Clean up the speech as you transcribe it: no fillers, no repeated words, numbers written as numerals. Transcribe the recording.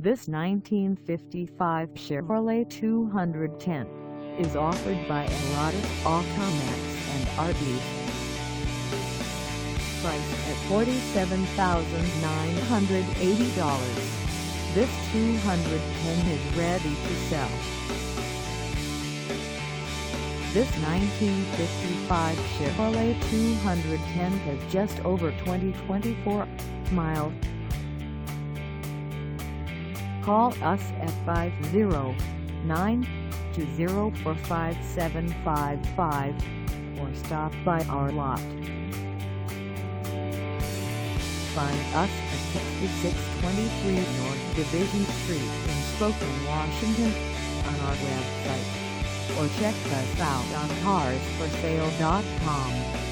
This 1955 Chevrolet 210 is offered by Arrotta, Automax and RV. Priced at $47,980, this 210 is ready to sell. This 1955 Chevrolet 210 has just over 24 miles. Call us at 509-204-5755 or stop by our lot. Find us at 6623 North Division Street in Spokane, Washington on our website, or check us out on carsforsale.com.